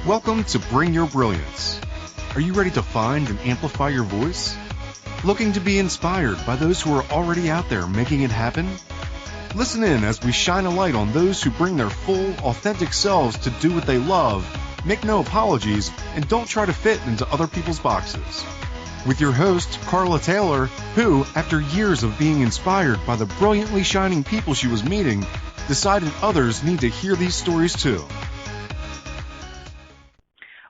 Welcome to Bring Your Brilliance. Are you ready to find and amplify your voice? Looking to be inspired by those who are already out there making it happen? Listen in as we shine a light on those who bring their full, authentic selves to do what they love, make no apologies, and don't try to fit into other people's boxes. With your host, Carla Taylor, who, after years of being inspired by the brilliantly shining people she was meeting, decided others need to hear these stories too.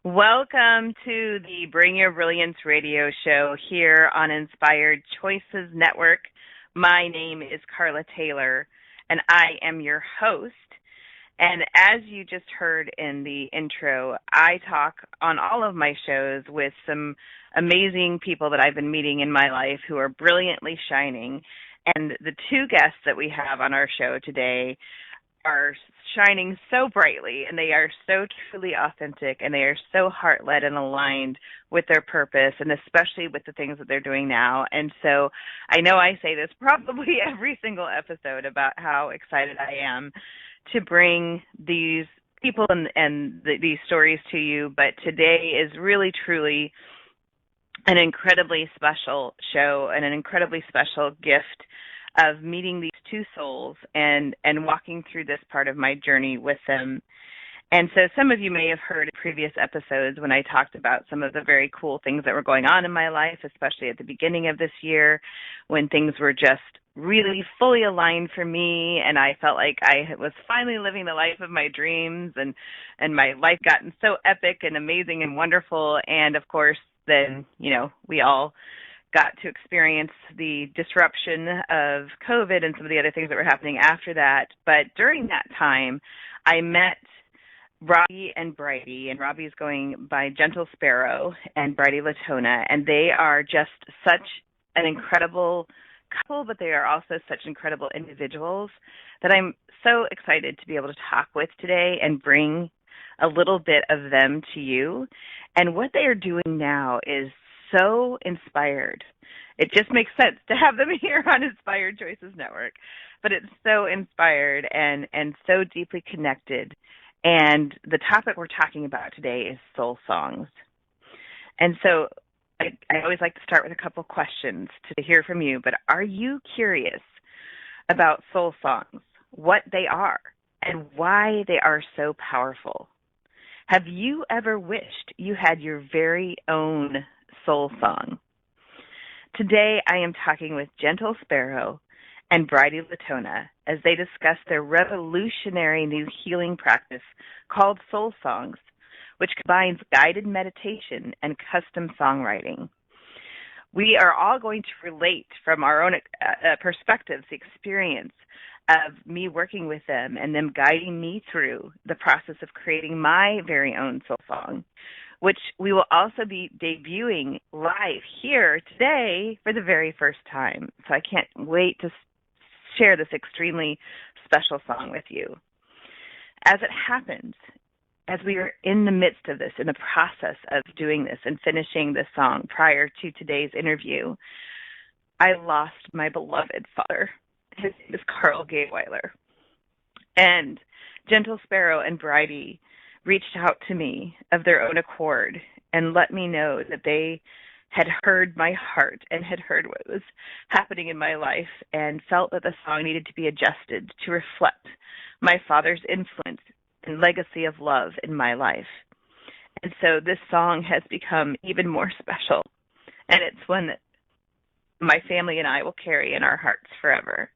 Welcome to the Bring Your Brilliance radio show here on Inspired Choices Network. My name is Carla Taylor, and I am your host. And as you just heard in the intro, I talk on all of my shows with some amazing people that I've been meeting in my life who are brilliantly shining. And the two guests that we have on our show today are shining so brightly, and they are so truly authentic, and they are so heart-led and aligned with their purpose, and especially with the things that they're doing now. And so I know I say this probably every single episode about how excited I am to bring these people and these stories to you, but today is really, truly an incredibly special show and an incredibly special gift of meeting these two souls and walking through this part of my journey with them. And so some of you may have heard in previous episodes when I talked about some of the very cool things that were going on in my life, especially at the beginning of this year when things were just really fully aligned for me, and I felt like I was finally living the life of my dreams, and my life gotten so epic and amazing and wonderful. And of course, then, we all got to experience the disruption of COVID and some of the other things that were happening after that. But during that time, I met Robbie and Bridie, and Robbie's going by Gentle Sparrow and Bridie Latona, and they are just such an incredible couple, but they are also such incredible individuals that I'm so excited to be able to talk with today and bring a little bit of them to you. And what they are doing now is so inspired. It just makes sense to have them here on Inspired Choices Network, but it's so inspired and so deeply connected. And the topic we're talking about today is soul songs. And so I always like to start with a couple questions to hear from you, but are you curious about soul songs, what they are, and why they are so powerful? Have you ever wished you had your very own soul song? Today I am talking with Gentle Sparrow and Bridie Latona as they discuss their revolutionary new healing practice called soul songs, which combines guided meditation and custom songwriting. We are all going to relate from our own perspectives, the experience of me working with them and them guiding me through the process of creating my very own soul song, which we will also be debuting live here today for the very first time. So I can't wait to share this extremely special song with you. As it happens, as we are in the midst of this, in the process of doing this and finishing this song prior to today's interview, I lost my beloved father. His name is Carl Gahwiler. And Gentle Sparrow and Bridie reached out to me of their own accord and let me know that they had heard my heart and had heard what was happening in my life and felt that the song needed to be adjusted to reflect my father's influence and legacy of love in my life. And so this song has become even more special, and it's one that my family and I will carry in our hearts forever.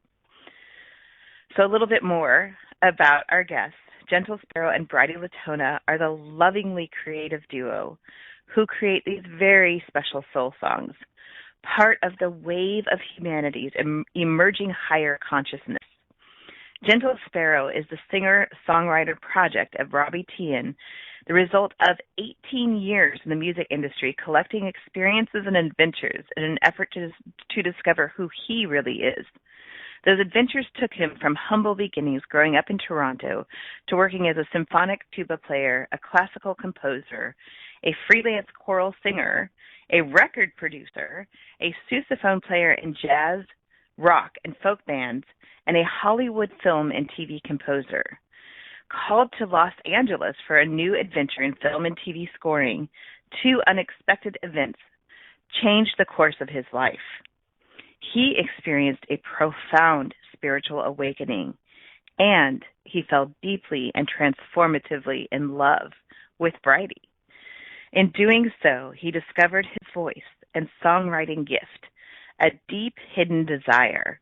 So a little bit more about our guests. Gentle Sparrow and Bridie Latona are the lovingly creative duo who create these very special soul songs, part of the wave of humanity's emerging higher consciousness. Gentle Sparrow is the singer-songwriter project of Robbie Tian, the result of 18 years in the music industry collecting experiences and adventures in an effort to discover who he really is. Those adventures took him from humble beginnings growing up in Toronto to working as a symphonic tuba player, a classical composer, a freelance choral singer, a record producer, a sousaphone player in jazz, rock, and folk bands, and a Hollywood film and TV composer. called to Los Angeles for a new adventure in film and TV scoring, two unexpected events changed the course of his life. He experienced a profound spiritual awakening, and he fell deeply and transformatively in love with Bridie. In doing so, he discovered his voice and songwriting gift, a deep hidden desire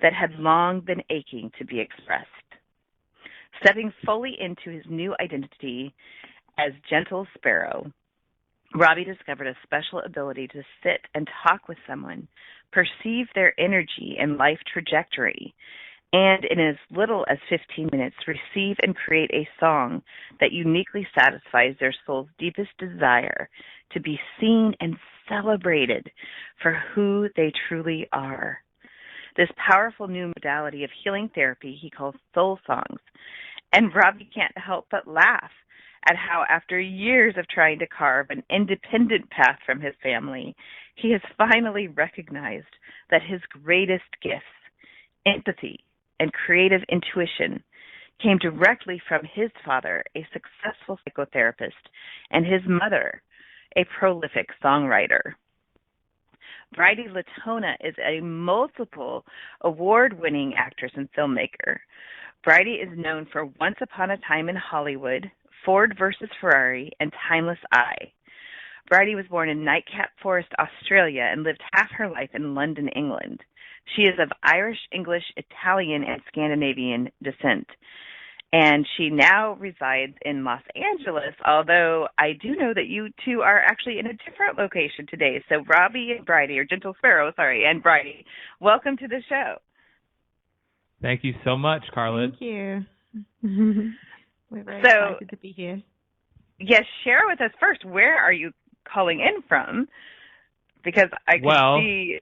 that had long been aching to be expressed. Stepping fully into his new identity as Gentle Sparrow, Robbie discovered a special ability to sit and talk with someone, perceive their energy and life trajectory, and in as little as 15 minutes, receive and create a song that uniquely satisfies their soul's deepest desire to be seen and celebrated for who they truly are. This powerful new modality of healing therapy he calls soul songs, and Robbie can't help but laugh at how, after years of trying to carve an independent path from his family, he has finally recognized that his greatest gifts, empathy and creative intuition, came directly from his father, a successful psychotherapist, and his mother, a prolific songwriter. Bridie Latona is a multiple award-winning actress and filmmaker. Bridie is known for Once Upon a Time in Hollywood, Ford versus Ferrari, and Timeless Eye. Bridie was born in Nightcap Forest, Australia, and lived half her life in London, England. She is of Irish, English, Italian, and Scandinavian descent, and she now resides in Los Angeles, although I do know that you two are actually in a different location today. So Robbie and Bridie, or Gentle Sparrow, and Bridie, welcome to the show. Thank you so much, Carla. Thank you. We're very excited to be here. Yes, share with us first, where are you calling in from? Because I can see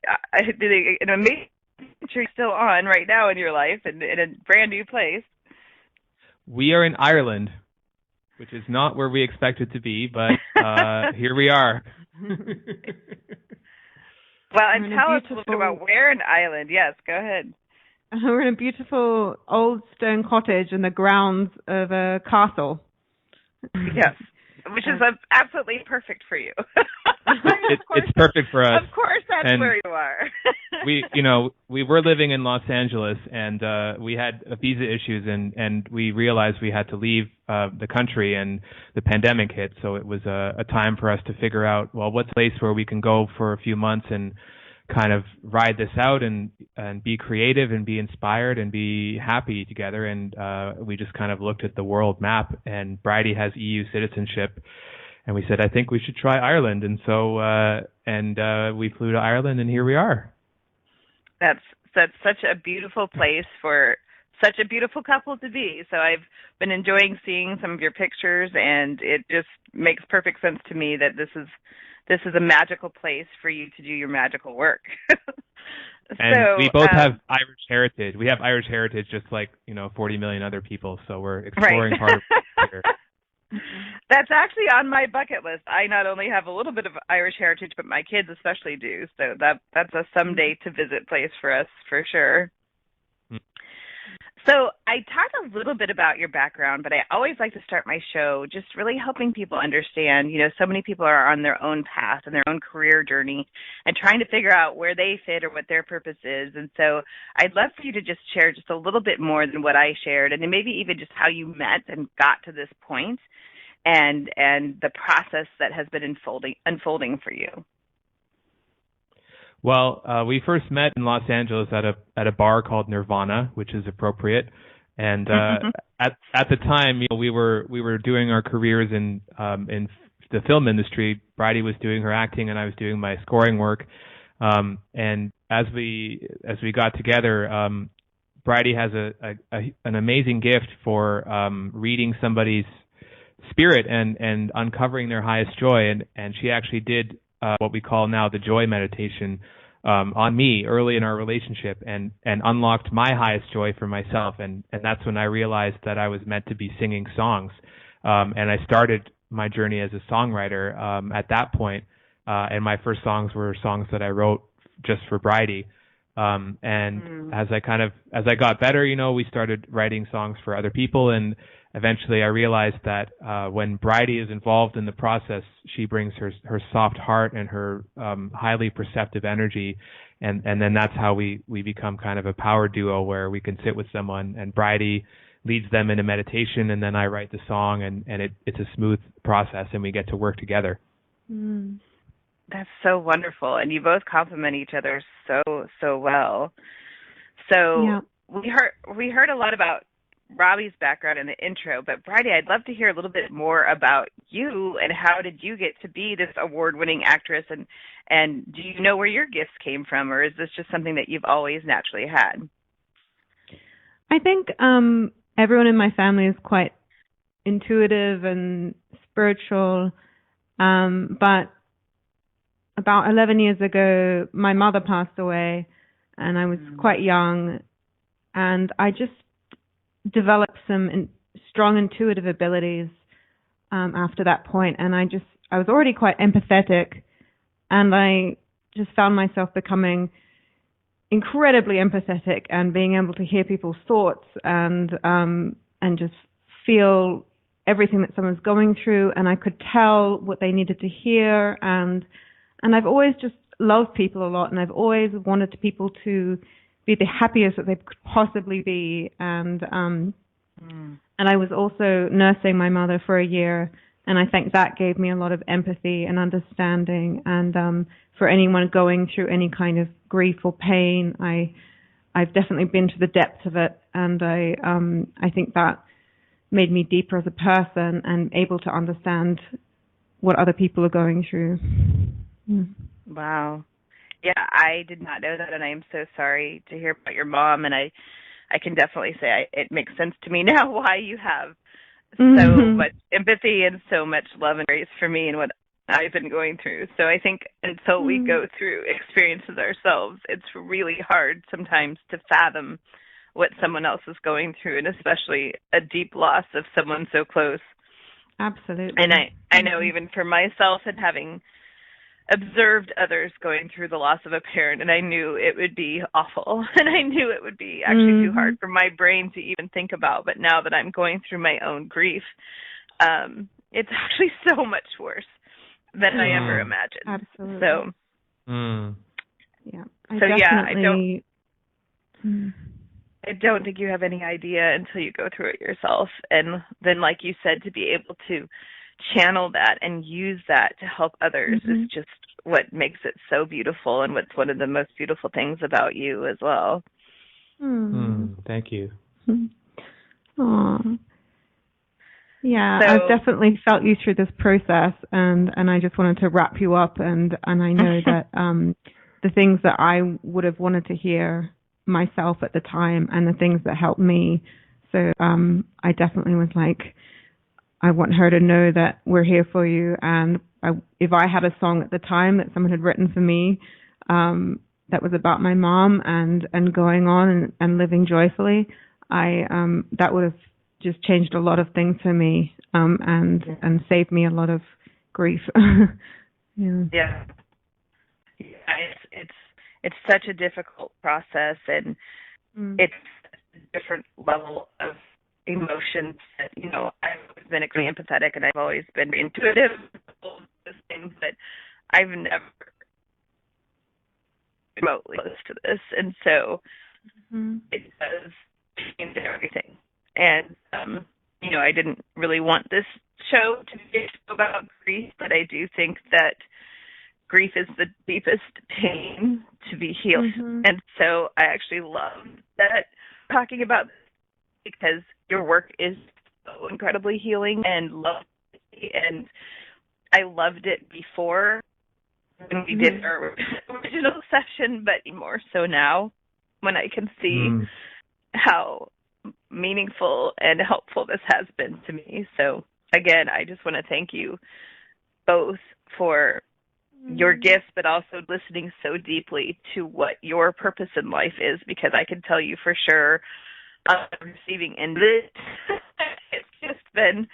an amazing adventure still on right now in your life and in a brand new place. We are in Ireland, which is not where we expected to be, but here we are. Well, and tell us a little bit about where in Ireland. Yes, go ahead. We're in a beautiful old stone cottage in the grounds of a castle. Yes, which is absolutely perfect for you. It's perfect for us. Of course, that's where you are. we were living in Los Angeles, and we had visa issues, and we realized we had to leave the country, and the pandemic hit. So it was a time for us to figure out, well, what's a place where we can go for a few months and kind of ride this out and be creative and be inspired and be happy together. And we just kind of looked at the world map, and Bridie has EU citizenship, and we said, I think we should try Ireland. And so we flew to Ireland, and here we are. That's such a beautiful place for such a beautiful couple to be. So I've been enjoying seeing some of your pictures, and it just makes perfect sense to me that this is a magical place for you to do your magical work. And we both have Irish heritage. We have Irish heritage just like, 40 million other people. So we're exploring part of it here. That's actually on my bucket list. I not only have a little bit of Irish heritage, but my kids especially do. So that's a someday to visit place for us for sure. So I talked a little bit about your background, but I always like to start my show just really helping people understand, so many people are on their own path and their own career journey and trying to figure out where they fit or what their purpose is. And so I'd love for you to just share just a little bit more than what I shared, and then maybe even just how you met and got to this point and the process that has been unfolding for you. Well, we first met in Los Angeles at a bar called Nirvana, which is appropriate. And at the time, we were doing our careers in the film industry. Bridie was doing her acting, and I was doing my scoring work. And as we got together, Bridie has an amazing gift for reading somebody's spirit and uncovering their highest joy. And she actually did what we call now the joy meditation on me early in our relationship and unlocked my highest joy for myself. And that's when I realized that I was meant to be singing songs. And I started my journey as a songwriter at that point. And my first songs were songs that I wrote just for Bridie. As I got better, we started writing songs for other people. And eventually I realized that when Bridie is involved in the process, she brings her soft heart and her highly perceptive energy, and then that's how we become kind of a power duo where we can sit with someone and Bridie leads them into meditation, and then I write the song, and it's a smooth process, and we get to work together. That's so wonderful, and you both complement each other so well. So Yeah. we heard a lot about Robbie's background in the intro, but Bridie, I'd love to hear a little bit more about you and how did you get to be this award-winning actress, and do you know where your gifts came from, or is this just something that you've always naturally had? I think everyone in my family is quite intuitive and spiritual, but about 11 years ago, my mother passed away, and I was quite young, and I just developed some strong intuitive abilities after that point, and I was already quite empathetic, and I just found myself becoming incredibly empathetic and being able to hear people's thoughts and just feel everything that someone's going through, and I could tell what they needed to hear, and I've always just loved people a lot, and I've always wanted people to be the happiest that they could possibly be, and I was also nursing my mother for a year, and I think that gave me a lot of empathy and understanding, and for anyone going through any kind of grief or pain, I've definitely been to the depths of it, and I think that made me deeper as a person and able to understand what other people are going through. Wow. Yeah, I did not know that, and I am so sorry to hear about your mom, and I can definitely say it makes sense to me now why you have so much empathy and so much love and grace for me and what I've been going through. So I think until we go through experiences ourselves, it's really hard sometimes to fathom what someone else is going through, and especially a deep loss of someone so close. Absolutely. And I know even for myself, and having observed others going through the loss of a parent, and I knew it would be awful, and I knew it would be actually too hard for my brain to even think about. But now that I'm going through my own grief, it's actually so much worse than I ever imagined. Absolutely. So, yeah. I don't think you have any idea until you go through it yourself. And then, like you said, to be able to channel that and use that to help others is just what makes it so beautiful, and what's one of the most beautiful things about you as well. Thank you. Aww. Yeah, I've definitely felt you through this process, and I just wanted to wrap you up, and I know that the things that I would have wanted to hear myself at the time and the things that helped me. So I definitely was like, I want her to know that we're here for you. And if I had a song at the time that someone had written for me that was about my mom and going on and living joyfully, that would have just changed a lot of things for me and saved me a lot of grief. Yeah. It's such a difficult process, and it's a different level of emotions that, I've always been extremely empathetic, and I've always been intuitive, all those things, but I've never remotely close to this, and so it does change everything. And I didn't really want this show to be about grief, but I do think that grief is the deepest pain to be healed. And so I actually love that talking about this, because your work is so incredibly healing and lovely. And I loved it before when we did our original session, but more so now when I can see how meaningful and helpful this has been to me. So again, I just want to thank you both for your gifts, but also listening so deeply to what your purpose in life is, because I can tell you for sure, receiving in this, it's just been,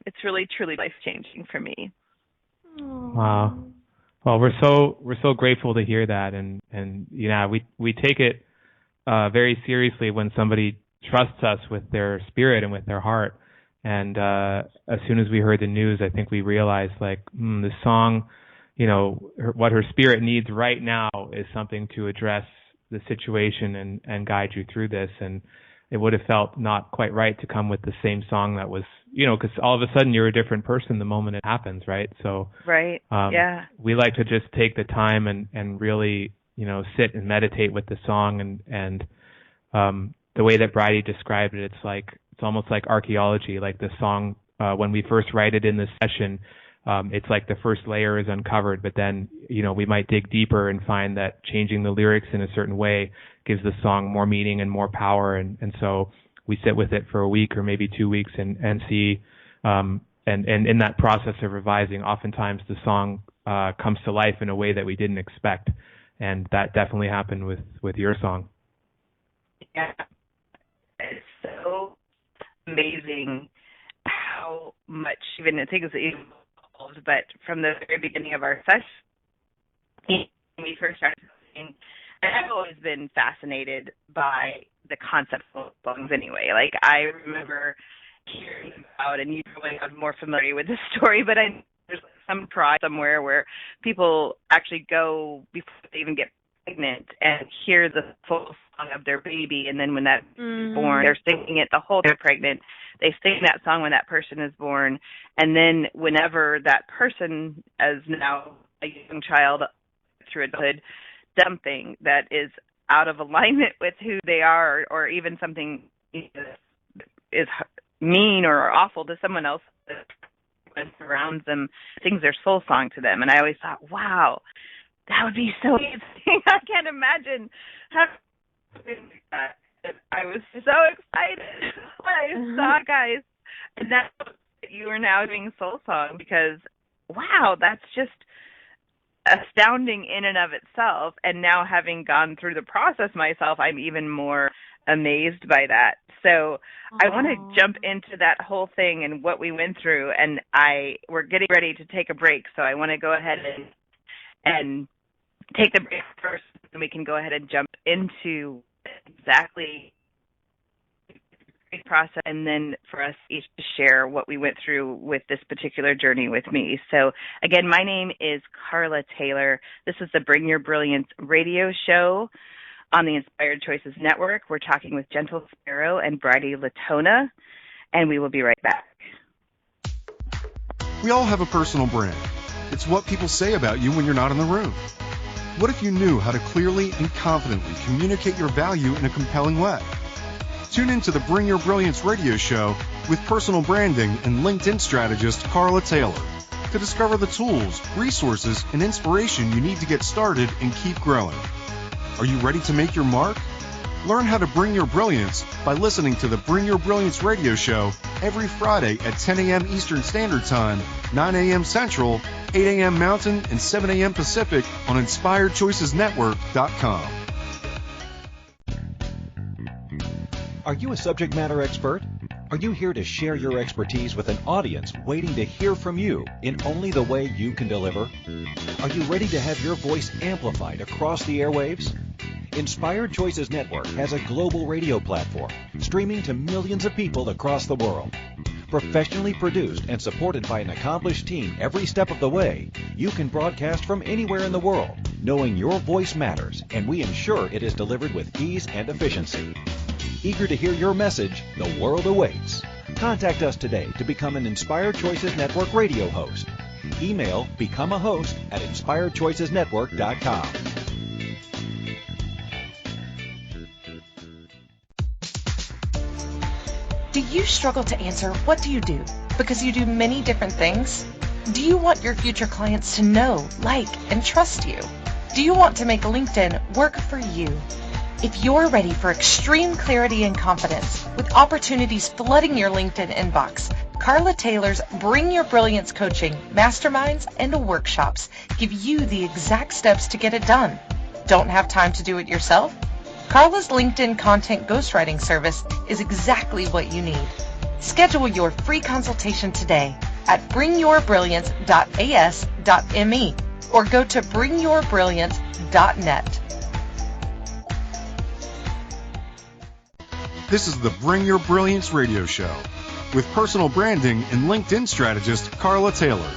it's really truly life-changing for me. Wow. Well, we're so grateful to hear that, and we take it very seriously when somebody trusts us with their spirit and with their heart. And as soon as we heard the news, I think we realized, like, the song, what her spirit needs right now is something to address the situation and guide you through this. And it would have felt not quite right to come with the same song that was, because all of a sudden you're a different person the moment it happens, right? So right, yeah. We like to just take the time and really, sit and meditate with the song and the way that Bridie described it, it's almost like archaeology. Like the song, when we first write it in the session, it's like the first layer is uncovered, but then, we might dig deeper and find that changing the lyrics in a certain way gives the song more meaning and more power. And so we sit with it for a week or maybe 2 weeks and see, and in that process of revising, oftentimes the song comes to life in a way that we didn't expect. And that definitely happened with your song. Yeah. It's so amazing how much, even things evolved, but from the very beginning of our session, when we first started singing, and I've always been fascinated by the concept of songs anyway. Like, I remember hearing about, and you probably are more familiar with this story, but there's some tribe somewhere where people actually go before they even get pregnant and hear the full song of their baby, and then when that is born, they're singing it the whole time they're pregnant. They sing that song when that person is born, and then whenever that person, as now a young child through adulthood, something that is out of alignment with who they are, or even something is mean or awful to someone else that surrounds them, sings their soul song to them. And I always thought, wow, that would be so amazing. I can't imagine how that. I was so excited when I saw guys, and that you are now doing soul song, because wow, that's just astounding in and of itself. And now, having gone through the process myself, I'm even more amazed by that. So I want to jump into that whole thing and what we went through, and we're getting ready to take a break, so I want to go ahead and take the break first, and we can go ahead and jump into exactly the process, and then for us each to share what we went through with this particular journey with me. So again, my name is Carla Taylor. This is the Bring Your Brilliance radio show on the Inspired Choices Network. We're talking with Gentle Sparrow and Bridie Latona, and we will be right back. We all have a personal brand. It's what people say about you when you're not in the room. What if you knew how to clearly and confidently communicate your value in a compelling way? Tune into the Bring Your Brilliance radio show with personal branding and LinkedIn strategist Carla Taylor to discover the tools, resources, and inspiration you need to get started and keep growing. Are you ready to make your mark? Learn how to bring your brilliance by listening to the Bring Your Brilliance radio show every Friday at 10 a.m. Eastern Standard Time, 9 a.m. Central, 8 a.m. Mountain, and 7 a.m. Pacific on InspiredChoicesNetwork.com. Are you a subject matter expert? Are you here to share your expertise with an audience waiting to hear from you in only the way you can deliver? Are you ready to have your voice amplified across the airwaves? Inspired Choices Network has a global radio platform streaming to millions of people across the world. Professionally produced and supported by an accomplished team every step of the way, you can broadcast from anywhere in the world, knowing your voice matters, and we ensure it is delivered with ease and efficiency. Eager to hear your message, the world awaits. Contact us today to become an Inspired Choices Network radio host. Email becomeahost@inspiredchoicesnetwork.com. Do you struggle to answer what do you do? Because you do many different things? Do you want your future clients to know, like, and trust you? Do you want to make LinkedIn work for you? If you're ready for extreme clarity and confidence, with opportunities flooding your LinkedIn inbox, Carla Taylor's Bring Your Brilliance coaching, masterminds, and workshops give you the exact steps to get it done. Don't have time to do it yourself? Carla's LinkedIn content ghostwriting service is exactly what you need. Schedule your free consultation today at bringyourbrilliance.as.me or go to bringyourbrilliance.net. This is the Bring Your Brilliance radio show with personal branding and LinkedIn strategist Carla Taylor.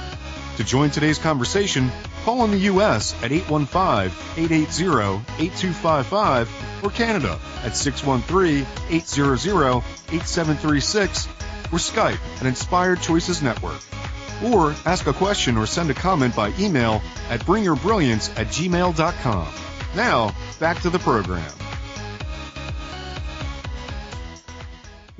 To join today's conversation, call in the U.S. at 815-880-8255 or Canada at 613-800-8736 or Skype at Inspired Choices Network. Or ask a question or send a comment by email at bringyourbrilliance@gmail.com. Now, back to the program.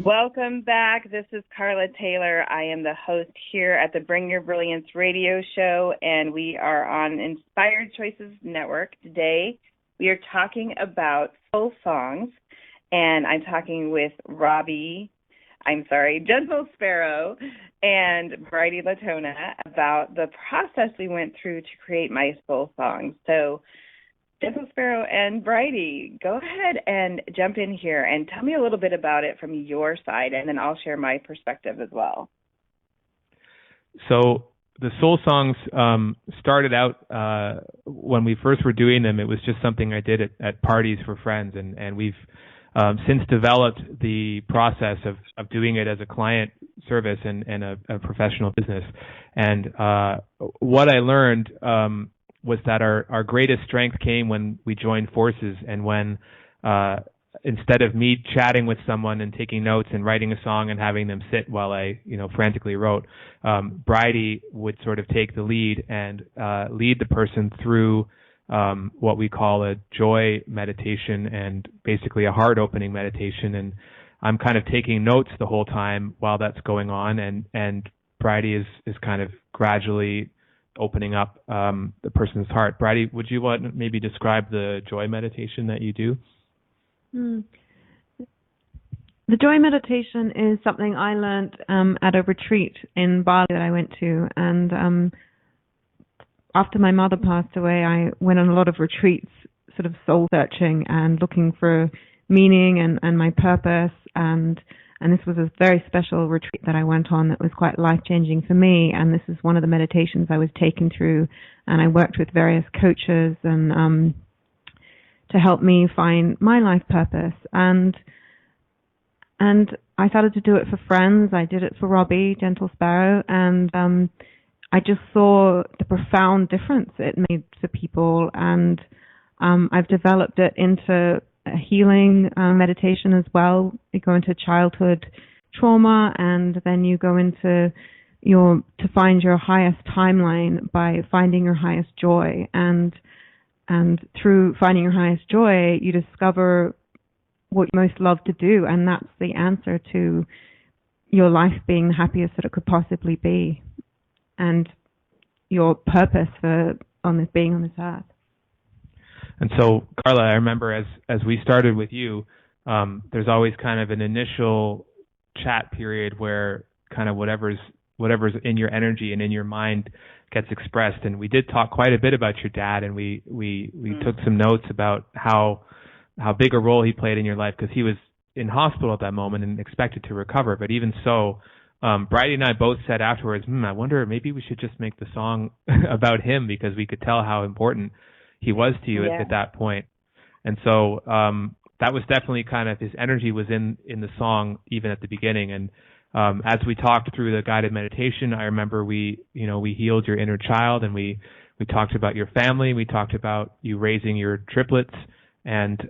Welcome back. This is Carla Taylor. I am the host here at the Bring Your Brilliance radio show, and we are on Inspired Choices Network. Today, we are talking about soul songs, and I'm talking with Gentle Sparrow and Bridie Latona about the process we went through to create my soul songs. So, Gentle Sparrow and Bridie, go ahead and jump in here and tell me a little bit about it from your side, and then I'll share my perspective as well. So the soul songs started out when we first were doing them. It was just something I did at parties for friends, and we've since developed the process of doing it as a client service and a professional business. And what I learned was that our greatest strength came when we joined forces, and when instead of me chatting with someone and taking notes and writing a song and having them sit while I frantically wrote, Bridie would sort of take the lead and lead the person through what we call a joy meditation, and basically a heart opening meditation. And I'm kind of taking notes the whole time while that's going on, and Bridie is kind of gradually opening up the person's heart. Bridie, would you want to maybe describe the joy meditation that you do? The joy meditation is something I learned at a retreat in Bali that I went to, and after my mother passed away, I went on a lot of retreats, sort of soul searching and looking for meaning and my purpose, and this was a very special retreat that I went on that was quite life-changing for me, and this is one of the meditations I was taken through, and I worked with various coaches and to help me find my life purpose, and I started to do it for friends. I did it for Robbie, Gentle Sparrow, and I just saw the profound difference it made for people, and I've developed it into a healing meditation as well. You go into childhood trauma, and then you go into to find your highest timeline by finding your highest joy, and through finding your highest joy, you discover what you most love to do, and that's the answer to your life being the happiest that it could possibly be, and your purpose for being on this earth. And so, Carla, I remember as we started with you, there's always kind of an initial chat period where kind of whatever's in your energy and in your mind gets expressed. And we did talk quite a bit about your dad, and we took some notes about how big a role he played in your life, because he was in hospital at that moment and expected to recover. But even so, Bridie and I both said afterwards, I wonder, maybe we should just make the song about him, because we could tell how important he was to you at that point. And so that was definitely kind of, his energy was in the song even at the beginning. And as we talked through the guided meditation, I remember we healed your inner child, and we talked about your family. We talked about you raising your triplets, and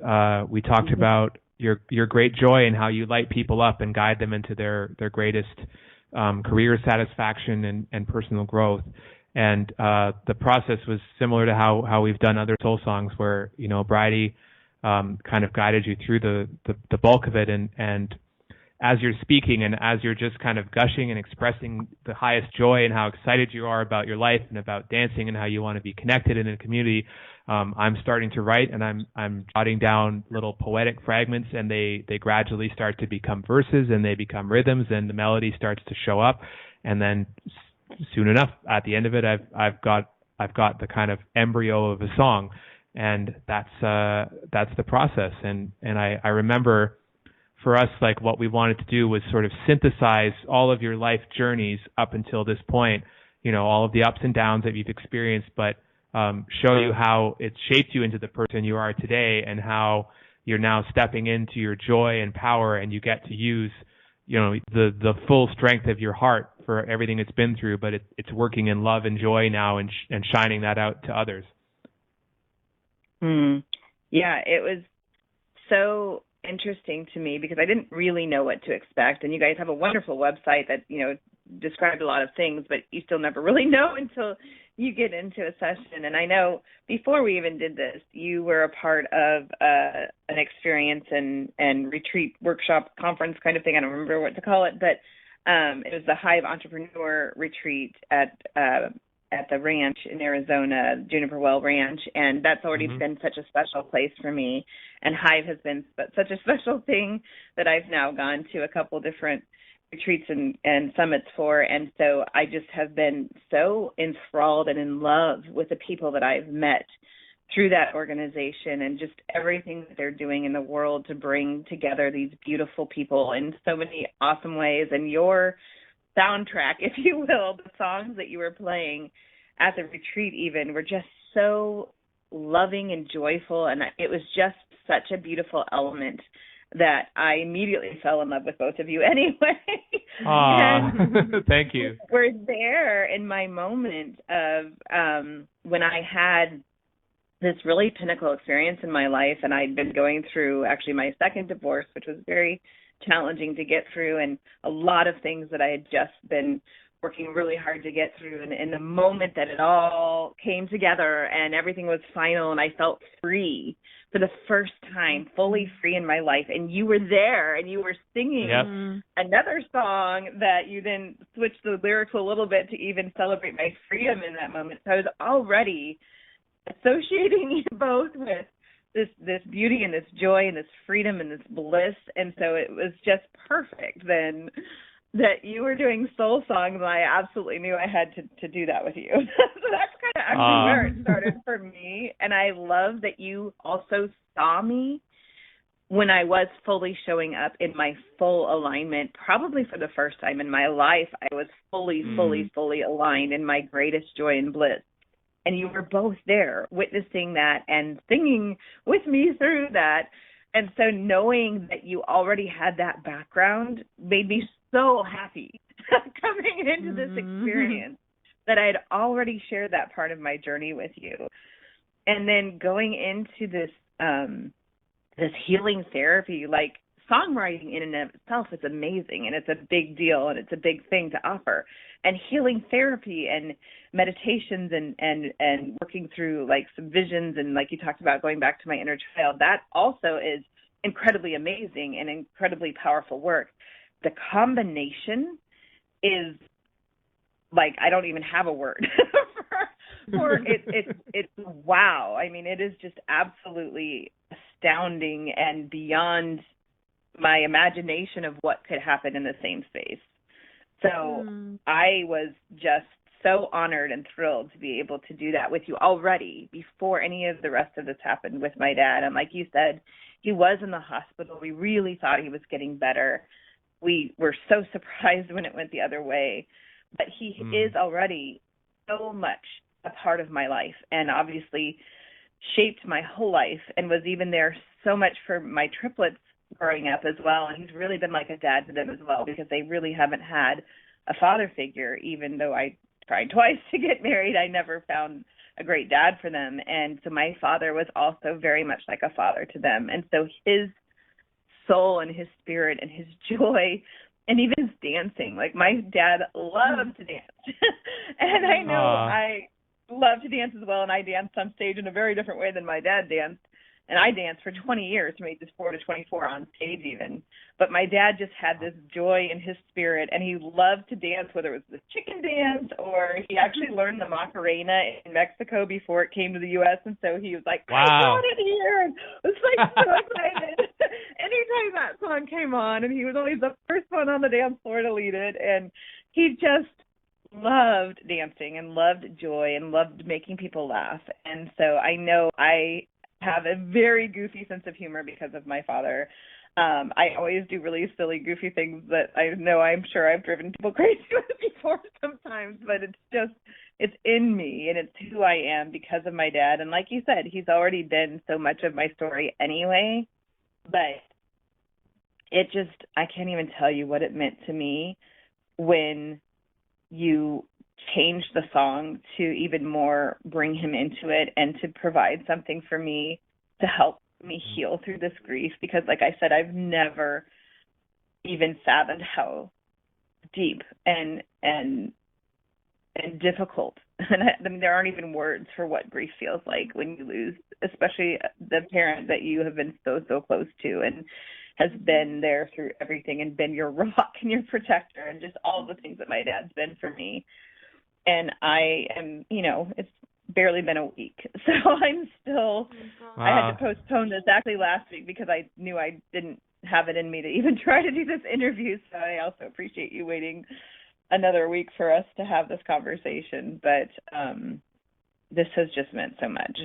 we talked about your great joy and how you light people up and guide them into their greatest career satisfaction and personal growth. And the process was similar to how we've done other soul songs, where Bridie kind of guided you through the bulk of it, and as you're speaking and as you're just kind of gushing and expressing the highest joy and how excited you are about your life and about dancing and how you want to be connected in a community, I'm starting to write, and I'm jotting down little poetic fragments, and they gradually start to become verses, and they become rhythms, and the melody starts to show up, and then soon enough, at the end of it, I've got the kind of embryo of a song, and that's the process. And I remember, for us, like, what we wanted to do was sort of synthesize all of your life journeys up until this point, all of the ups and downs that you've experienced, but show you how it shaped you into the person you are today, and how you're now stepping into your joy and power, and you get to use, the full strength of your heart for everything it's been through, but it's working in love and joy now and shining that out to others. Yeah, it was so interesting to me because I didn't really know what to expect. And you guys have a wonderful website that, described a lot of things, but you still never really know until you get into a session. And I know before we even did this, you were a part of an experience and retreat, workshop, conference kind of thing. I don't remember what to call it, but it was the Hive Entrepreneur Retreat at the ranch in Arizona, Juniper Well Ranch, and that's already been such a special place for me. And Hive has been such a special thing that I've now gone to a couple different retreats and summits for, and so I just have been so enthralled and in love with the people that I've met through that organization and just everything that they're doing in the world to bring together these beautiful people in so many awesome ways. And your soundtrack, if you will, the songs that you were playing at the retreat even were just so loving and joyful, and it was just such a beautiful element that I immediately fell in love with both of you anyway. Thank you. We're there in my moment of when I had this really pinnacle experience in my life, and I'd been going through actually my second divorce, which was very challenging to get through, and a lot of things that I had just been working really hard to get through. And in the moment that it all came together and everything was final and I felt free for the first time, fully free in my life, and you were there and you were singing another song that you then switched the lyrics a little bit to even celebrate my freedom in that moment. So I was already associating you both with this beauty and this joy and this freedom and this bliss, and so it was just perfect then that you were doing soul songs, and I absolutely knew I had to do that with you. So that's kind of actually where it started for me. And I love that you also saw me when I was fully showing up in my full alignment. Probably for the first time in my life, I was fully aligned in my greatest joy and bliss. And you were both there witnessing that and singing with me through that. And so knowing that you already had that background made me so happy coming into this experience that I had already shared that part of my journey with you. And then going into this this healing therapy, like songwriting in and of itself is amazing, and it's a big deal, and it's a big thing to offer. And healing therapy and meditations and working through like some visions and like you talked about going back to my inner child, that also is incredibly amazing and incredibly powerful work. The combination is like, I don't even have a word for it. It's wow. I mean, it is just absolutely astounding and beyond my imagination of what could happen in the same space. So I was just so honored and thrilled to be able to do that with you already before any of the rest of this happened with my dad. And like you said, he was in the hospital. We really thought he was getting better. We were so surprised when it went the other way. But he is already so much a part of my life and obviously shaped my whole life and was even there so much for my triplets growing up as well. And he's really been like a dad to them as well because they really haven't had a father figure. Even though I tried twice to get married, I never found a great dad for them. And so my father was also very much like a father to them. And so his soul and his spirit and his joy and even his dancing, like my dad loved to dance. And I know I love to dance as well, and I danced on stage in a very different way than my dad danced. And I danced for 20 years, from ages 4 to 24 on stage even. But my dad just had this joy in his spirit, and he loved to dance, whether it was the chicken dance or he actually learned the Macarena in Mexico before it came to the U.S. And so he was like, I got it here. And I was like so excited. Anytime that song came on, and he was always the first one on the dance floor to lead it. And he just loved dancing and loved joy and loved making people laugh. And so I know I have a very goofy sense of humor because of my father. I always do really silly, goofy things that I know I'm sure I've driven people crazy with before sometimes, but it's in me and it's who I am because of my dad. And like you said, he's already been so much of my story anyway. but it just, I can't even tell you what it meant to me when you changed the song to even more bring him into it and to provide something for me to help me heal through this grief. Because like I said, I've never even fathomed how deep and difficult. And I mean, there aren't even words for what grief feels like when you lose, especially the parent that you have been so close to and has been there through everything and been your rock and your protector and just all the things that my dad's been for me. And I am, it's barely been a week. So I'm still, I had to postpone exactly last week because I knew I didn't have it in me to even try to do this interview. So I also appreciate you waiting another week for us to have this conversation. But this has just meant so much.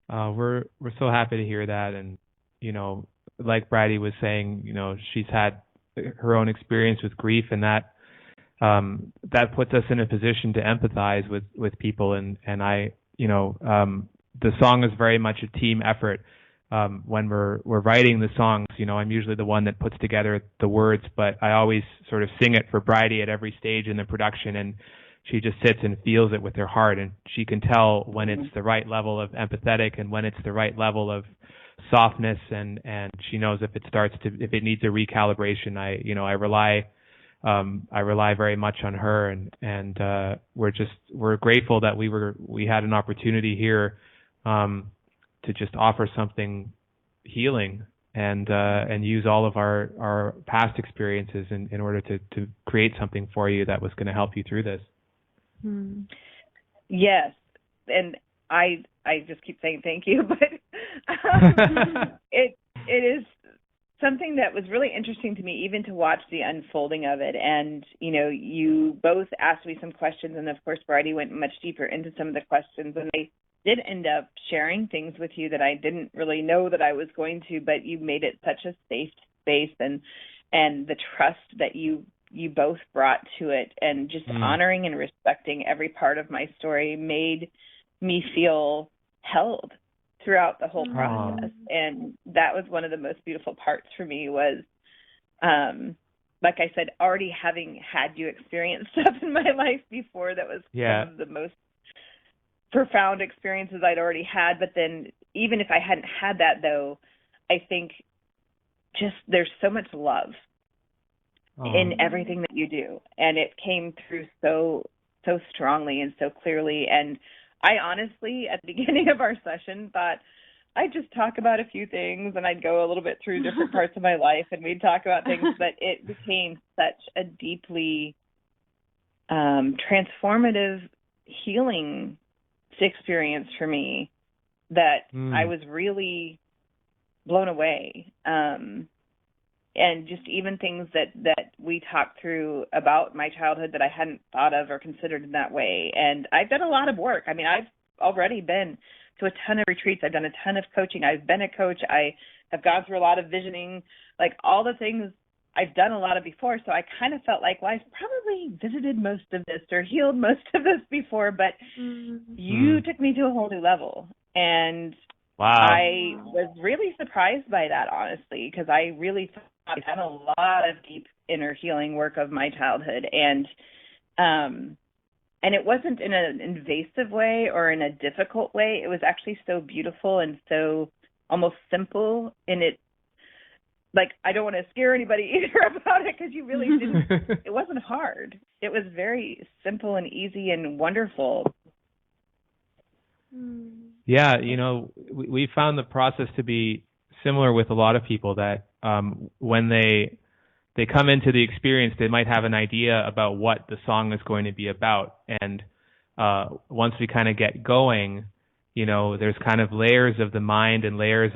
We're so happy to hear that. And, like Bridie was saying, she's had her own experience with grief, and that puts us in a position to empathize with people. And I, the song is very much a team effort. When we're writing the songs, I'm usually the one that puts together the words, but I always sort of sing it for Bridie at every stage in the production, and she just sits and feels it with her heart, and she can tell when it's the right level of empathetic and when it's the right level of softness, and she knows if it needs a recalibration. I rely very much on her, and we're grateful that we had an opportunity here to just offer something healing and use all of our past experiences in order to create something for you that was going to help you through this. Yes, and I just keep saying thank you, but it is something that was really interesting to me, even to watch the unfolding of it. And you both asked me some questions, and of course Bridie went much deeper into some of the questions, and I did end up sharing things with you that I didn't really know that I was going to, but you made it such a safe space, and the trust that you both brought to it, and just honoring and respecting every part of my story made me feel held throughout the whole process. And that was one of the most beautiful parts for me was, like I said, already having had you experience stuff in my life before that was some of the most profound experiences I'd already had. But then even if I hadn't had that, though, I think just there's so much love in everything that you do, and it came through so strongly and so clearly. And I honestly, at the beginning of our session, thought I'd just talk about a few things, and I'd go a little bit through different parts of my life, and we'd talk about things, but it became such a deeply transformative healing experience for me that I was really blown away. And just even things that we talked through about my childhood that I hadn't thought of or considered in that way. And I've done a lot of work. I mean, I've already been to a ton of retreats. I've done a ton of coaching. I've been a coach. I have gone through a lot of visioning, like all the things I've done a lot of before. So I kind of felt like, well, I've probably visited most of this or healed most of this before, but you took me to a whole new level. And I was really surprised by that, honestly, because I really thought I've done a lot of deep inner healing work of my childhood. And it wasn't in an invasive way or in a difficult way. It was actually so beautiful and so almost simple in it. Like, I don't want to scare anybody either about it, because you really didn't. It wasn't hard. It was very simple and easy and wonderful. Yeah, we found the process to be similar with a lot of people, that when they come into the experience, they might have an idea about what the song is going to be about. And once we kind of get going, there's kind of layers of the mind and layers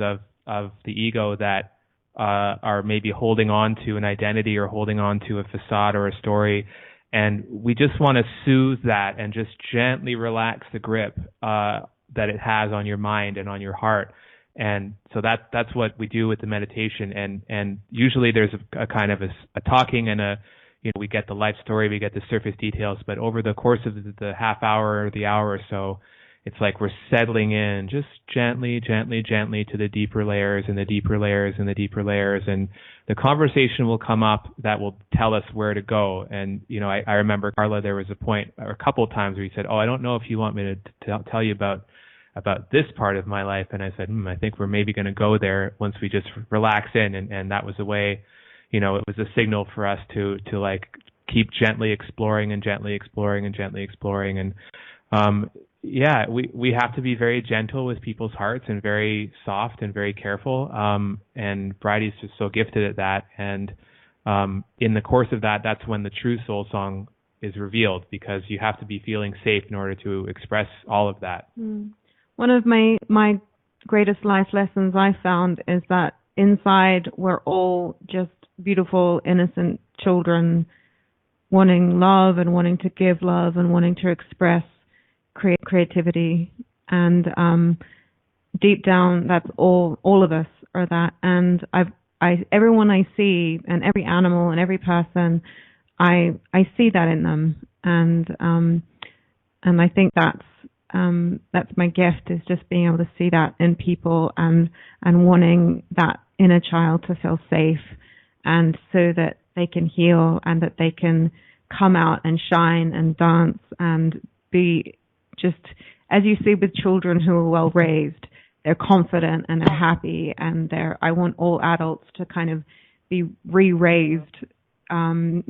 of the ego that are maybe holding on to an identity or holding on to a facade or a story. And we just want to soothe that and just gently relax the grip that it has on your mind and on your heart. And so that's what we do with the meditation. And usually there's a kind of a talking and we get the life story, we get the surface details, but over the course of the half hour or the hour or so, it's like we're settling in just gently, gently, gently to the deeper layers and the deeper layers and the deeper layers. And the conversation will come up that will tell us where to go. And, I remember, Carla, there was a point or a couple of times where you said, I don't know if you want me to tell you about this part of my life. And I said, I think we're maybe going to go there once we just relax in. And that was a way, it was a signal for us to like keep gently exploring and gently exploring and gently exploring. And, we have to be very gentle with people's hearts and very soft and very careful. And Bridie's just so gifted at that. And in the course of that, that's when the true soul song is revealed, because you have to be feeling safe in order to express all of that. One of my greatest life lessons I found is that inside we're all just beautiful, innocent children wanting love and wanting to give love and wanting to express creativity, and deep down, that's all of us are that. And everyone I see, and every animal and every person, I see that in them, and I think that's my gift, is just being able to see that in people, and wanting that inner child to feel safe, and so that they can heal and that they can come out and shine and dance and be just, as you see with children who are well raised, they're confident and they're happy, and I want all adults to kind of be re-raised themselves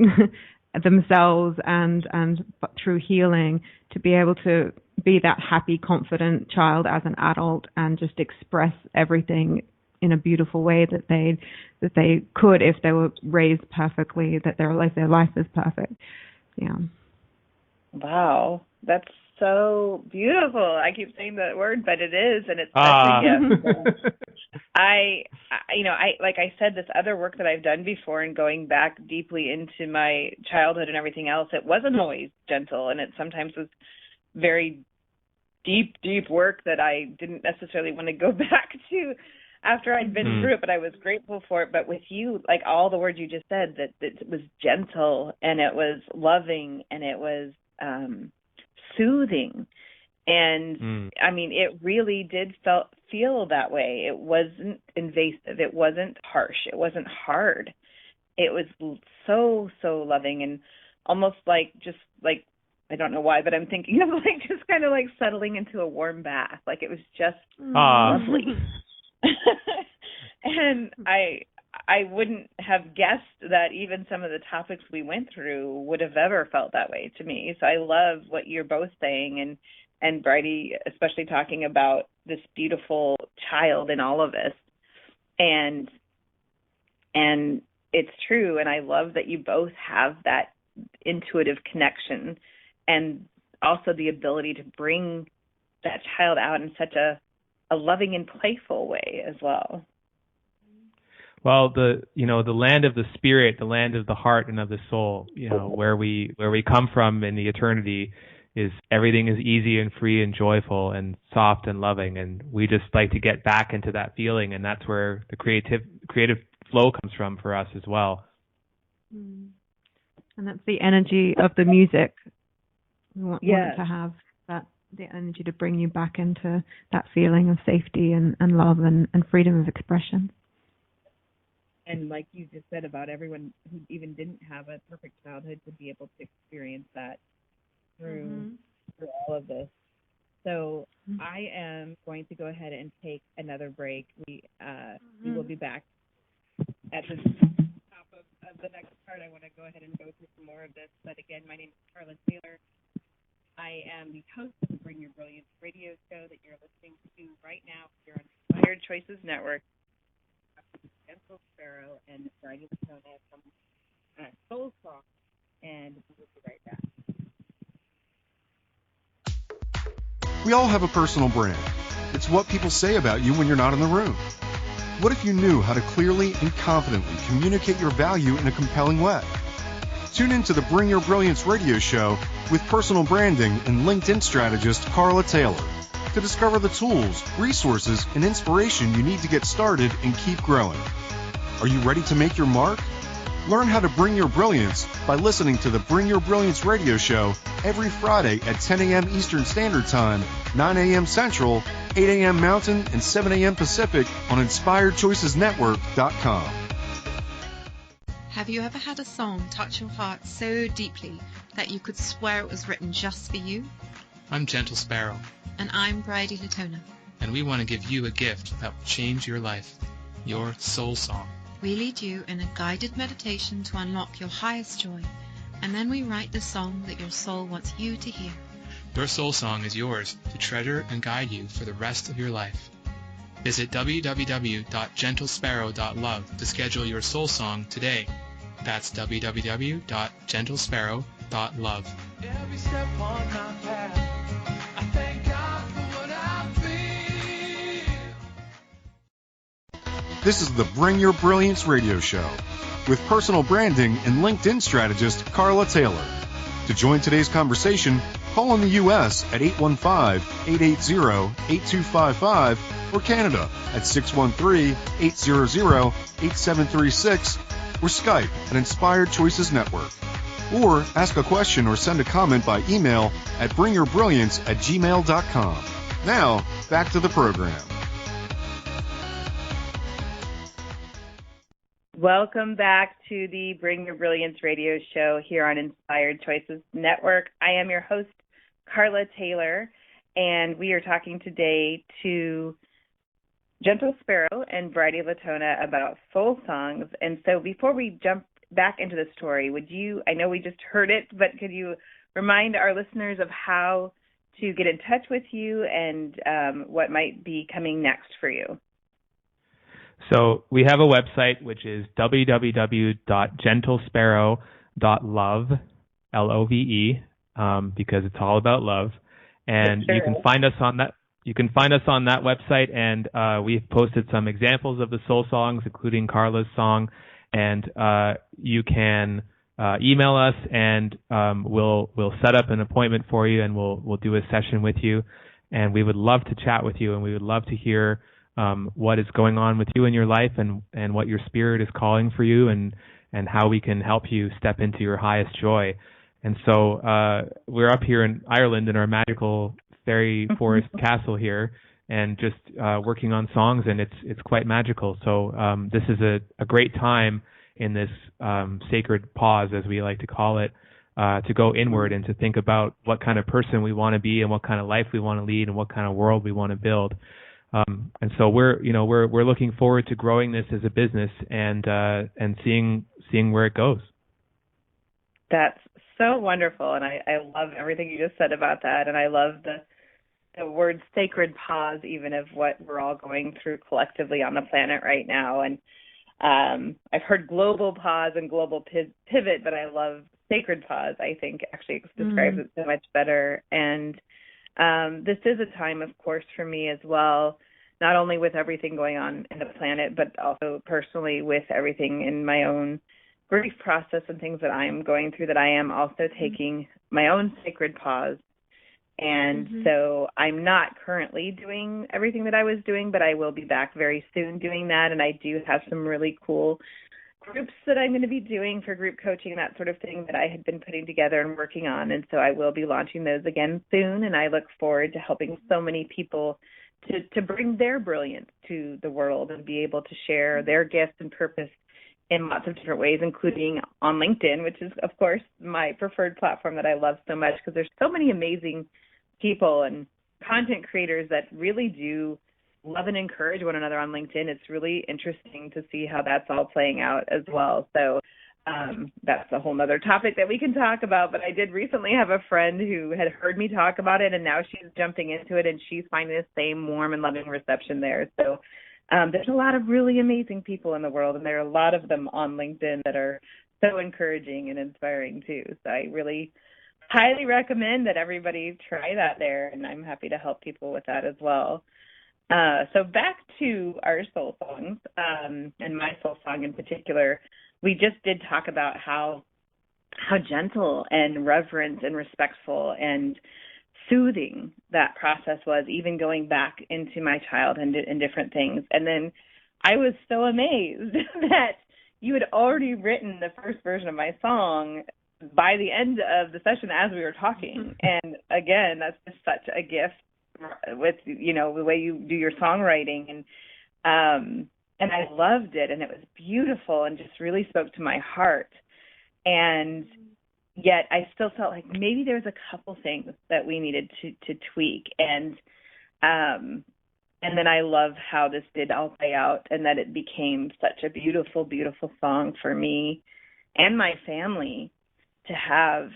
and through healing, to be able to be that happy, confident child as an adult and just express everything in a beautiful way that they could if they were raised perfectly, that their life is perfect. Yeah. Wow, that's so beautiful. I keep saying that word, but it is, and it's such a gift. I like I said, this other work that I've done before, and going back deeply into my childhood and everything else, it wasn't always gentle, and it sometimes was very deep work that I didn't necessarily want to go back to after I'd been through it, but I was grateful for it. But with you, like all the words you just said, that it was gentle, and it was loving, and it was soothing. And I mean, it really did feel that way. It wasn't invasive. It wasn't harsh. It wasn't hard. It was so loving, and almost like, just like, I don't know why, but I'm thinking of like just kind of like settling into a warm bath. Like it was just lovely. And I wouldn't have guessed that even some of the topics we went through would have ever felt that way to me. So I love what you're both saying, and Bridie especially talking about this beautiful child in all of us. And it's true, and I love that you both have that intuitive connection, and also the ability to bring that child out in such a loving and playful way as well. Well, the land of the spirit, the land of the heart and of the soul, where we come from in the eternity, is everything is easy and free and joyful and soft and loving, and we just like to get back into that feeling, and that's where the creative flow comes from for us as well. And that's the energy of the music. We want to have that, the energy to bring you back into that feeling of safety and love and freedom of expression. And like you just said about everyone who even didn't have a perfect childhood to be able to experience that through all of this. So I am going to go ahead and take another break. We will be back at the top of the next part. I want to go ahead and go through some more of this. But again, my name is Carla Taylor. I am the host of the Bring Your Brilliance radio show that you're listening to right now here on Inspired Choices Network. Sparrow and Bridie Latona from Soul Song, and we'll be right back. We all have a personal brand. It's what people say about you when you're not in the room. What if you knew how to clearly and confidently communicate your value in a compelling way? Tune in to the Bring Your Brilliance radio show with personal branding and LinkedIn strategist Carla Taylor to discover the tools, resources, and inspiration you need to get started and keep growing. Are you ready to make your mark? Learn how to bring your brilliance by listening to the Bring Your Brilliance radio show every Friday at 10 a.m. Eastern Standard Time, 9 a.m. Central, 8 a.m. Mountain, and 7 a.m. Pacific on InspiredChoicesNetwork.com. Have you ever had a song touch your heart so deeply that you could swear it was written just for you? I'm Gentle Sparrow. And I'm Bridie Latona. And we want to give you a gift that will change your life, your soul song. We lead you in a guided meditation to unlock your highest joy, and then we write the song that your soul wants you to hear. Your soul song is yours to treasure and guide you for the rest of your life. Visit www.gentlesparrow.love to schedule your soul song today. That's www.gentlesparrow.love. Every step on my path, I thank God for what I feel. This is the Bring Your Brilliance radio show with personal branding and LinkedIn strategist Carla Taylor. To join today's conversation, call in the U.S. at 815-880-8255 or Canada at 613-800-8736 or Skype at Inspired Choices Network. Or ask a question or send a comment by email at bringyourbrilliance@gmail.com. Now, back to the program. Welcome back to the Bring Your Brilliance radio show here on Inspired Choices Network. I am your host, Carla Taylor, and we are talking today to Gentle Sparrow and Bridie Latona about soul songs. And so before we jump back into the story, I know we just heard it, but could you remind our listeners of how to get in touch with you and what might be coming next for you? So we have a website, which is www.gentlesparrow.love, Love, because it's all about love. And you can find us on that. You can find us on that website, and we've posted some examples of the soul songs, including Carla's song. And you can email us, and we'll set up an appointment for you, and we'll do a session with you. And we would love to chat with you, and we would love to hear what is going on with you in your life, and what your spirit is calling for you, and how we can help you step into your highest joy. And so we're up here in Ireland in our magical fairy forest castle here, and just working on songs, and it's quite magical. So this is a great time in this sacred pause, as we like to call it, to go inward and to think about what kind of person we want to be, and what kind of life we want to lead, and what kind of world we want to build. And so we're looking forward to growing this as a business and seeing where it goes. That's so wonderful, and I love everything you just said about that, and I love the word sacred pause, even of what we're all going through collectively on the planet right now. And I've heard global pause and global pivot, but I love sacred pause. I think actually describes it so much better. And this is a time, of course, for me as well, not only with everything going on in the planet, but also personally with everything in my own grief process and things that I'm going through, that I am also taking my own sacred pause. And so I'm not currently doing everything that I was doing, but I will be back very soon doing that. And I do have some really cool groups that I'm going to be doing for group coaching and that sort of thing that I had been putting together and working on. And so I will be launching those again soon. And I look forward to helping so many people to bring their brilliance to the world and be able to share their gifts and purpose in lots of different ways, including on LinkedIn, which is, of course, my preferred platform that I love so much, because there's so many amazing people and content creators that really do love and encourage one another on LinkedIn. It's really interesting to see how that's all playing out as well. So that's a whole other topic that we can talk about. But I did recently have a friend who had heard me talk about it, and now she's jumping into it, and she's finding the same warm and loving reception there. So there's a lot of really amazing people in the world, and there are a lot of them on LinkedIn that are so encouraging and inspiring too. So I really highly recommend that everybody try that there, and I'm happy to help people with that as well. So back to our soul songs, and my soul song in particular. We just did talk about how gentle and reverent and respectful and soothing that process was, even going back into my childhood and different things. And then I was so amazed that you had already written the first version of my song by the end of the session as we were talking. And again, that's just such a gift with, you know, the way you do your songwriting. And I loved it, and it was beautiful and just really spoke to my heart. And yet I still felt like maybe there was a couple things that we needed to tweak. And then I love how this did all play out, and that it became such a beautiful, beautiful song for me and my family to have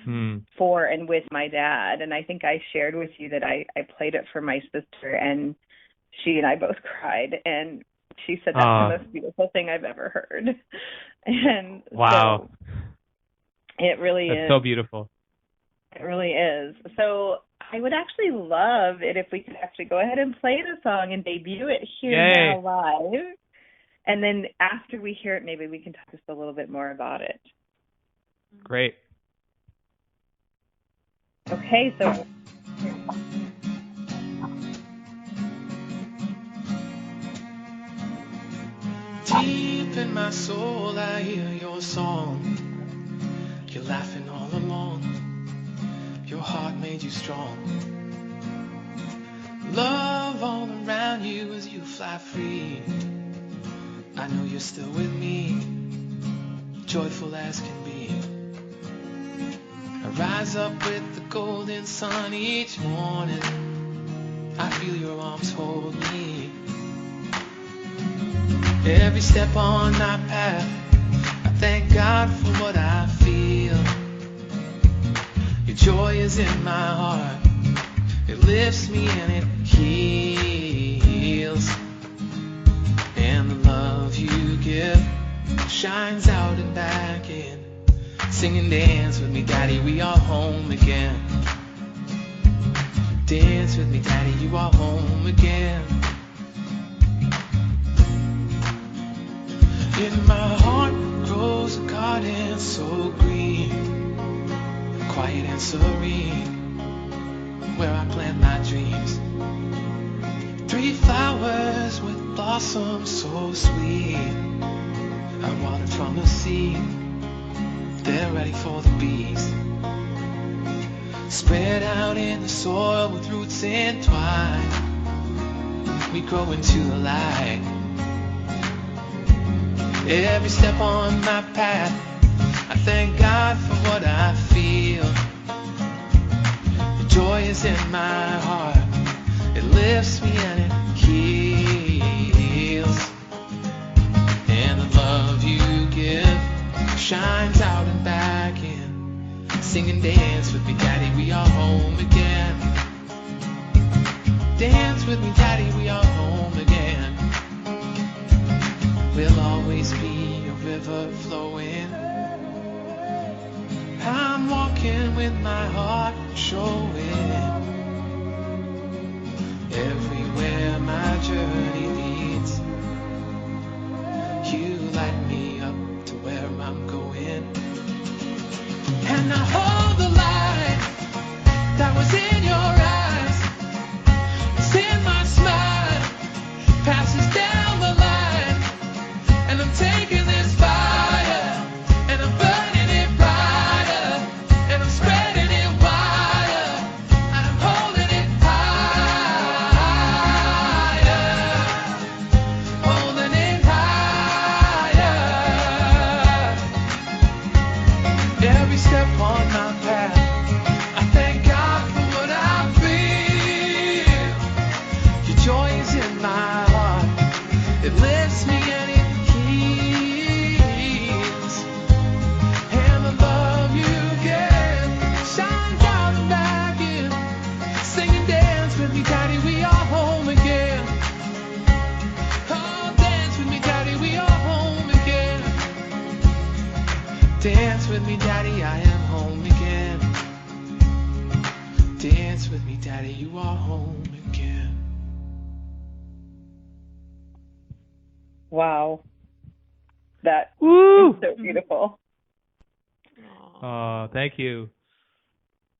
for and with my dad. And I think I shared with you that I played it for my sister, and she and I both cried, and she said that's the most beautiful thing I've ever heard. And wow. So it really is. That's so beautiful. It really is. So I would actually love it if we could actually go ahead and play the song and debut it here now live. And then after we hear it, maybe we can talk just a little bit more about it. Great. Okay, so deep in my soul I hear your song. You're laughing all along. Your heart made you strong. Love all around you as you fly free. I know you're still with me, joyful as can be. I rise up with the golden sun each morning. I feel your arms hold me. Every step on my path, I thank God for what I feel. Your joy is in my heart. It lifts me and it heals. And the love you give shines out and back in. Sing and dance with me, Daddy, we are home again. Dance with me, Daddy, you are home again. In my heart grows a garden so green, quiet and serene, where I plant my dreams. 3 flowers with blossoms so sweet, I watered from the seed. They're ready for the bees. Spread out in the soil with roots entwined, we grow into the light. Every step on my path, I thank God for what I feel. The joy is in my heart. It lifts me and it heals. And the love you give shines out and back in. Sing and dance with me, Daddy, we are home again. Dance with me, Daddy, we are home again. We'll always be a river flowing. I'm walking with my heart showing. Everywhere my journey leads, you light me up to where I'm going. And I hold the light that was in your eyes. It's in my smile, passes down the line. And I'm taking this fire, and I'm burning it brighter, and I'm spreading it wider, and I'm holding it higher, holding it higher. Every step on my path, I thank God for what I feel. Your joy is in my heart, it lifts me and it heals. And the love you give shines out and back in. Sing and dance with me, Daddy, we are home again. Oh, dance with me, Daddy, we are home again. Dance with me, Daddy, I am home again. Dance with me, Daddy, you are home again. wow. That Woo! is so beautiful. Oh, thank you.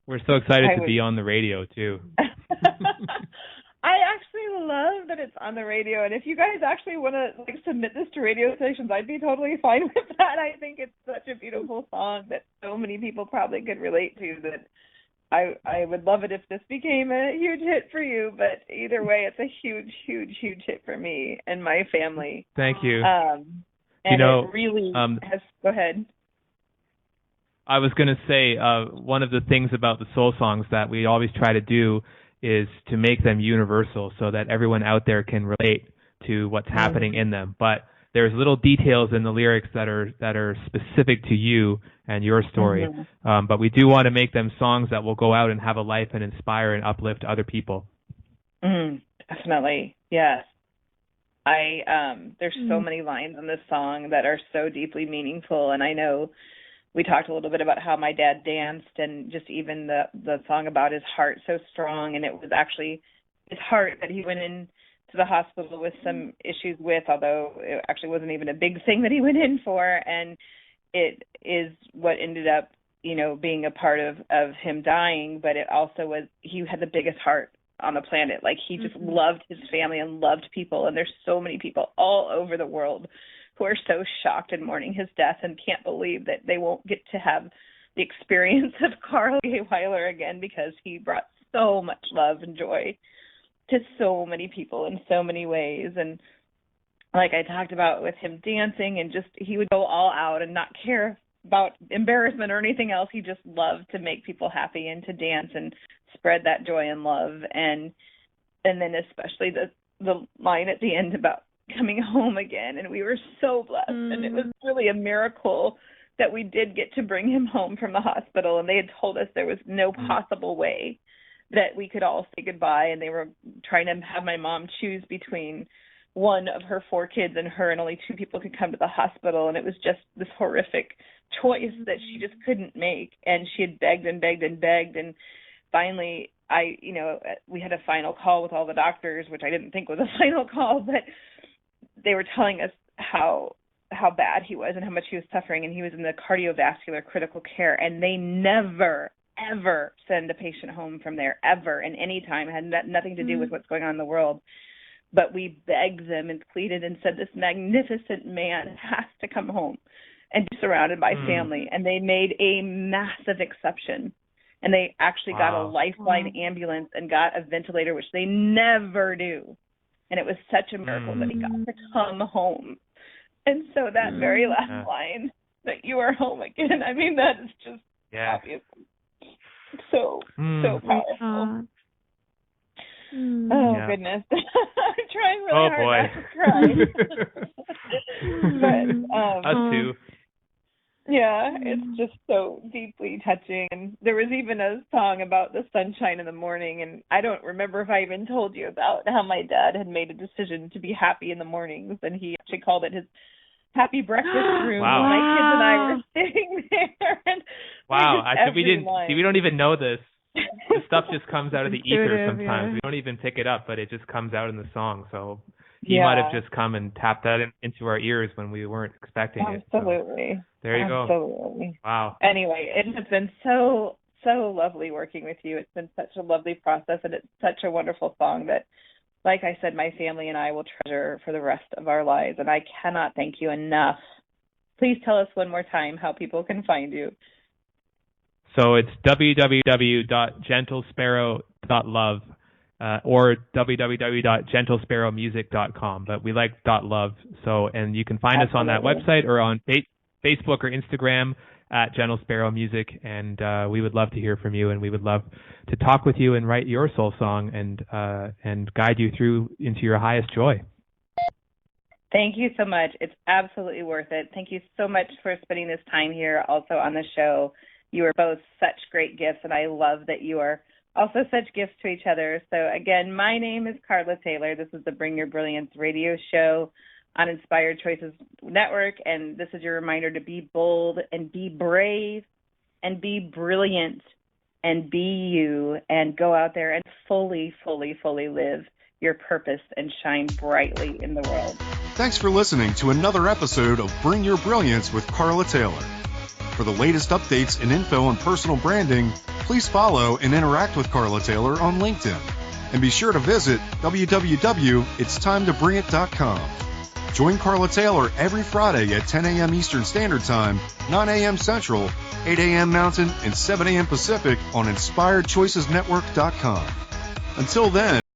We're so excited to be on the radio too. I actually love that it's on the radio. And if you guys actually want to submit this to radio stations, I'd be totally fine with that. I think it's such a beautiful song that so many people probably could relate to, that I would love it if this became a huge hit for you. But either way, it's a huge, huge, huge hit for me and my family. Thank you. And it really has. Go ahead. I was going to say, one of the things about the soul songs that we always try to do is to make them universal so that everyone out there can relate to what's happening in them. But there's little details in the lyrics that are specific to you and your story. But we do want to make them songs that will go out and have a life and inspire and uplift other people. Definitely, yes. There's so many lines in this song that are so deeply meaningful, and I know we talked a little bit about how my dad danced, and just even the song about his heart so strong, and it was actually his heart that he went in to the hospital with some issues with, although it actually wasn't even a big thing that he went in for, and it is what ended up, being a part of him dying. But it also was, he had the biggest heart on the planet. Like, he just loved his family and loved people, and there's so many people all over the world who are so shocked and mourning his death and can't believe that they won't get to have the experience of Carl Gahwiler again, because he brought so much love and joy to so many people in so many ways. And like I talked about with him dancing, and just he would go all out and not care about embarrassment or anything else. He just loved to make people happy and to dance and spread that joy and love. And then especially the line at the end about coming home again, and we were so blessed, and it was really a miracle that we did get to bring him home from the hospital, and they had told us there was no possible way that we could all say goodbye, and they were trying to have my mom choose between one of her 4 kids and her, and only 2 people could come to the hospital, and it was just this horrific choice that she just couldn't make, and she had begged and begged and begged, and finally we had a final call with all the doctors, which I didn't think was a final call, but they were telling us how bad he was and how much he was suffering, and he was in the cardiovascular critical care, and they never, ever send a patient home from there, ever, and any time. It had nothing to do with what's going on in the world. But we begged them and pleaded and said, this magnificent man has to come home and be surrounded by family, and they made a massive exception. And they actually got a Lifeline ambulance and got a ventilator, which they never do. And it was such a miracle that he got to come home. And so that very last line, that you are home again, I mean, that is just obvious. So powerful. Goodness. I'm trying really hard not to cry. But, us too. Yeah, it's just so deeply touching. And there was even a song about the sunshine in the morning, and I don't remember if I even told you about how my dad had made a decision to be happy in the mornings, and he actually called it his happy breakfast room. Wow. My kids and I were sitting there. And we don't even know this. The stuff just comes out of the ether sometimes. Yeah. We don't even pick it up, but it just comes out in the song. So he might have just come and tapped that into our ears when we weren't expecting it. Absolutely. So there you go. Absolutely. Wow. Anyway, it has been so lovely working with you. It's been such a lovely process, and it's such a wonderful song that, like I said, my family and I will treasure for the rest of our lives, and I cannot thank you enough. Please tell us one more time how people can find you. So it's www.gentlesparrow.love or www.gentlesparrowmusic.com, but we like .love. So, and you can find us on that website or on Facebook or Instagram at Gentle Sparrow Music, and we would love to hear from you, and we would love to talk with you and write your soul song and guide you through into your highest joy. Thank you so much. It's absolutely worth it. Thank you so much for spending this time here also on the show. You are both such great gifts, and I love that you are also such gifts to each other. So again, my name is Carla Taylor. This is the Bring Your Brilliance radio show on Inspired Choices Network, and this is your reminder to be bold and be brave and be brilliant and be you, and go out there and fully live your purpose and shine brightly in the world. Thanks for listening to another episode of Bring Your Brilliance with Carla Taylor. For the latest updates and info on personal branding, please follow and interact with Carla Taylor on LinkedIn. And be sure to visit www.itstimetoBringIt.com. Join Carla Taylor every Friday at 10 a.m. Eastern Standard Time, 9 a.m. Central, 8 a.m. Mountain, and 7 a.m. Pacific on InspiredChoicesNetwork.com. Until then,